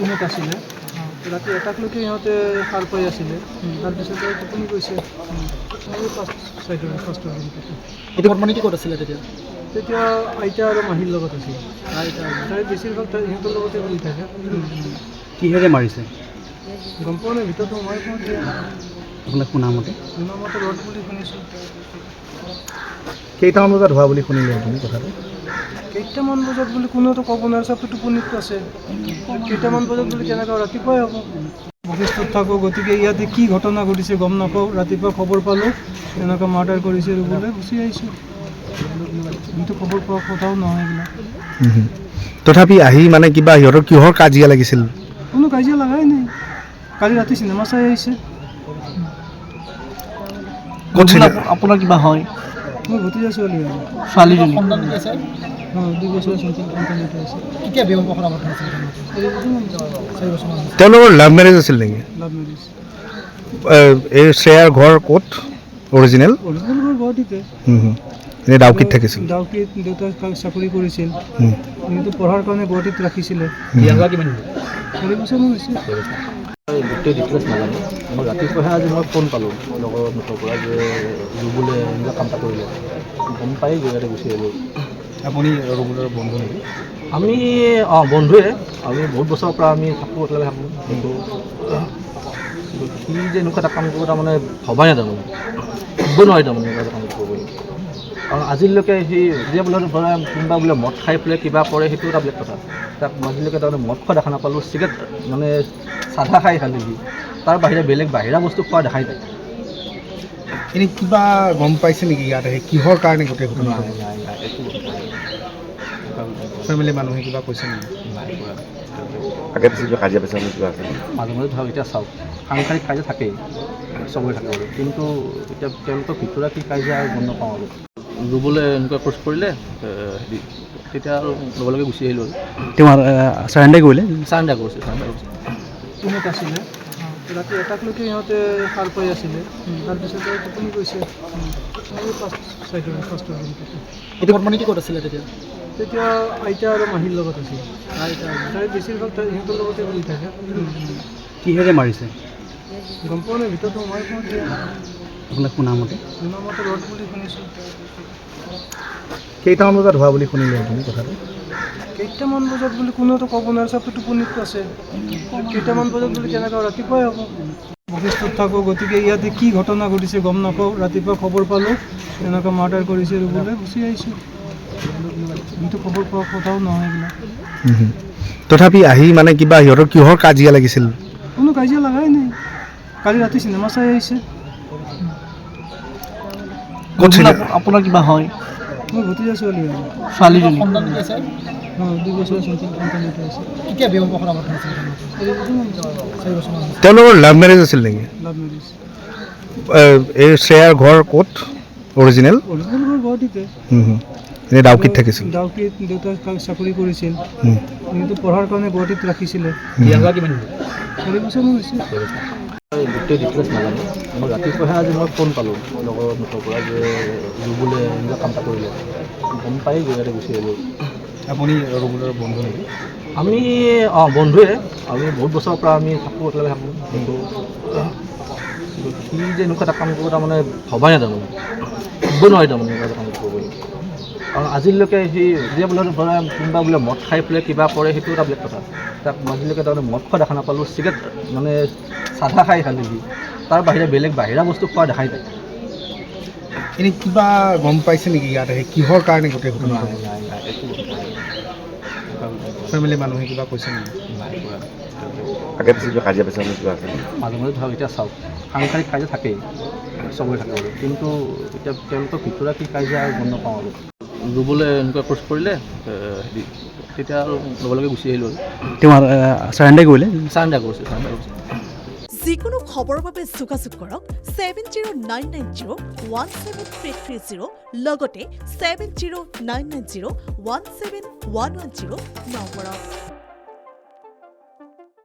ৰুমত আছিলে ৰাতি এটাকলৈকে সিহঁতে সাৰ পাই আছিলে তাৰপিছত টোপনি গৈছে ফাৰ্ষ্টৰ ৰুমটোতে। এতিয়া বৰ্তমান কি ক'ত আছিলে তেতিয়া? তেতিয়া আইতা আৰু মাহীৰ লগত আছিল। আইতা তাই বেছিভাগ সিহঁতৰ লগতে বহি থাকে। কিহেৰে মাৰিছে গম পোৱা নাই, ভিতৰত সোমাই পাওঁতে আপোনাক শুনামতে শুনামতে ৰড বুলি শুনিছোঁ। কেইটামান বজাত হোৱা বুলি শুনিলে আপুনি কথাটো? কেইটামান বজাত বুলি কোনেওতো ক'ব নোৱাৰে, চবটো টোপনিত আছে। কেইটামান বজাত বুলি কেনেকৈ ৰাতিপুৱাই হ'ব। বশিষ্ঠত থাকোঁ, গতিকে ইয়াতে কি ঘটনা ঘটিছে গম নাপাওঁ। ৰাতিপুৱা খবৰ পালোঁ এনেকুৱা মাৰ্ডাৰ কৰিছে ৰুবলৈ, গুচি আহিছোঁ। কিন্তু খবৰ পোৱা কথাও নহয় এইবিলাক। তথাপি আহি মানে কিবা সিহঁতৰ কিহৰ কাজিয়া লাগিছিল? কোনো কাজিয়া লগাই নাই, কালি ৰাতি চিনেমা চাই আহিছে। আপোনাৰ কিবা হয়? মোৰ ভতিজা ছোৱালী হয়। ছোৱালীজনী 2 বছৰীয়া সন্তান এটা আছে। কেতিয়া বিবাহ কৰা কথা আছিল? 4 বছৰমান হৈছে। তেওঁলোকৰ লাভ মেৰেজ আছিল নেকি? লাভ মেৰিজ। এই শ্ৰেয়াৰ ঘৰ ক'ত অৰিজিনেল? অৰিজিনেল ঘৰ গুৱাহাটীতে। এনেই ডাউকিত থাকিছিল? ডাউকিত দেউতাই চাকৰি কৰিছিল। কিন্তু পঢ়াৰ কাৰণে গুৱাহাটীত ৰাখিছিলে। বিয়া হোৱা কিমান? 4 বছৰমান হৈছে। গোটেই ডিটেইলছ নাজানো। মই ৰাতিপুৱাহে আজি মই ফোন পালোঁ লগৰ মুখৰ পৰা যে ৰুবুলে এনেকুৱা কাম এটা কৰিলে। গম পাই ইয়াতে গুচি আহিলোঁ। আপুনি ৰুবুলৰ বন্ধু নেকি? আমি বন্ধুৱে। আমি বহুত বছৰৰ পৰা আমি থাকোঁ, একেলগে থাকোঁ। কিন্তু সি যে এনেকুৱা এটা কাম কৰিব তাৰমানে ভবাই নাই তাৰমানে। ক'ব নোৱাৰি তাৰমানে এনেকুৱা এটা কাম কৰিব বুলি। কাৰণ আজিলৈকে সি যে বোলে ধৰা কোনোবা বোলে মদ খাই পেলাই কিবা কৰে, সেইটো এটা বেলেগ কথা। তাক আজিলৈকে তাৰমানে মদ খোৱা দেখা নাপালোঁ, চিগাৰেট মানে চাধা খাই খালি সি। তাৰ বাহিৰে বেলেগ বাহিৰা বস্তু খোৱা দেখাই নাই। এনেই কিবা গম পাইছে নেকি ইয়াত কিহৰ কাৰণে গোটেই ঘটনা? নাই একো ফেমিলি মানুহে কিবা কৈছে নেকি? নাই কৰা। আগে পিছে কিবা কাজিয়া পেচাল কিবা আছে? মাজে মাজে ধৰক এতিয়া চাওক, সাংসাৰিক কাজিয়া থাকেই, চবৰে থাকে আৰু। কিন্তু এতিয়া তেওঁলোকৰ ভিতৰুৱা কি কাজিয়া গম নাপাওঁ আৰু। ৰুবলৈ এনেকুৱা কোৰ্চ কৰিলে, তেতিয়া আৰু লগে লগে গুচি আহিলোঁ আৰু। তেওঁ চাৰেণ্ডাৰ কৰিলে? চাৰেণ্ডাৰ কৰিছে। ৰুমত আছিলে ৰাতি এটাকলৈকে সিহঁতে সাৰ পাই আছিলে তাৰপিছত টোপনি গৈছে ফাৰ্ষ্টৰ ৰুমটোতে। এতিয়া বৰ্তমান কি ক'ত আছিলে তেতিয়া? তেতিয়া আইতা আৰু মাহীৰ লগত আছিল। আইতা তাই বেছিভাগ সিহঁতৰ লগতে বহি থাকে। কিহেৰে মাৰিছে গম পোৱা নাই, ভিতৰত সোমাই পাওঁতে আপোনাক শুনামতে শুনামতে ৰড বুলি শুনিছোঁ। কেইটামান বজাত হোৱা বুলি শুনিলে আপুনি কথাটো? কেইটামান বজাত বুলি কোনেওতো ক'ব নোৱাৰে, চবটো টোপনিত আছে। কেইটামান বজাত বুলি কেনেকৈ ৰাতিপুৱাই হ'ব। বশিষ্ঠত থাকোঁ, গতিকে ইয়াতে কি ঘটনা ঘটিছে গম নাপাওঁ। ৰাতিপুৱা খবৰ পালোঁ এনেকুৱা মাৰ্ডাৰ কৰিছে ৰুবলৈ, গুচি আহিছোঁ। কিন্তু খবৰ পোৱা কথাও নহয় এইবিলাক। তথাপি আহি মানে কিবা সিহঁতৰ কিহৰ কাজিয়া লাগিছিল? কোনো কাজিয়া লগাই নাই, কালি ৰাতি চিনেমা চাই আহিছে। আপোনাৰ কিবা হয়? মোৰ ভতিজা ছোৱালী হয়। ছোৱালীজনী 2 বছৰীয়া সন্তান এটা আছে। কেতিয়া বিবাহ কৰা কথা আছিল? 4 বছৰমান হৈছে। তেওঁলোকৰ লাভ মেৰেজ আছিল নেকি? লাভ মেৰিজ। এই শ্ৰেয়াৰ ঘৰ ক'ত অৰিজিনেল? অৰিজিনেল ঘৰ গুৱাহাটীতে। এনেই ডাউকিত থাকিছিল? ডাউকিত দেউতাই চাকৰি কৰিছিল। কিন্তু পঢ়াৰ কাৰণে গুৱাহাটীত ৰাখিছিলে। বিয়া হোৱা কিমান? 4 বছৰমান হৈছে। গোটেই ডিটেইলছ নাজানো। মই ৰাতিপুৱাহে আজি মই ফোন পালোঁ লগৰ মুখৰ পৰা যে ৰুবুলে এনেকুৱা কাম এটা কৰিলে। গম পাই ইয়াতে গুচি আহিলোঁ। আপুনি ৰুবুলৰ বন্ধু নেকি? আমি বন্ধুৱে। আমি বহুত বছৰৰ পৰা আমি থাকোঁ, একেলগে থাকোঁ। কিন্তু সি যে এনেকুৱা এটা কাম কৰিব তাৰমানে ভবাই নাই তাৰমানে। ক'ব নোৱাৰি তাৰমানে এনেকুৱা এটা কাম কৰিব বুলি। কাৰণ আজিলৈকে সি যে বোলে ধৰা কোনোবা বোলে মদ খাই পেলাই কিবা কৰে, সেইটো এটা বেলেগ কথা। তাক আজিলৈকে তাৰমানে মদ খোৱা দেখা নাপালোঁ, চিগাৰেট মানে চাধা খাই খালি সি। তাৰ বাহিৰে বেলেগ বাহিৰা বস্তু খোৱা দেখাই নাই। এনেই কিবা গম পাইছে নেকি ইয়াত কিহৰ কাৰণে গোটেই ঘটনা? নাই একো ফেমিলি মানুহে কিবা কৈছে নেকি? নাই কৰা। আগে পিছে কিবা কাজিয়া পেচাল কিবা আছে? মাজে মাজে ধৰক এতিয়া চাওক, সাংসাৰিক কাজিয়া থাকেই, চবৰে থাকে আৰু। কিন্তু এতিয়া তেওঁলোকৰ ভিতৰুৱা কি কাজিয়া গম নাপাওঁ আৰু। ৰুবলৈ এনেকুৱা কোৰ্চ কৰিলে, তেতিয়া আৰু লগে লগে গুচি আহিলোঁ আৰু। তেওঁ চাৰেণ্ডাৰ কৰিলে? চাৰেণ্ডাৰ কৰিছে। যিকোনো খবৰৰ বাবে যোগাযোগ কৰক 7090017330 লগতে 7099017110 নম্বৰত।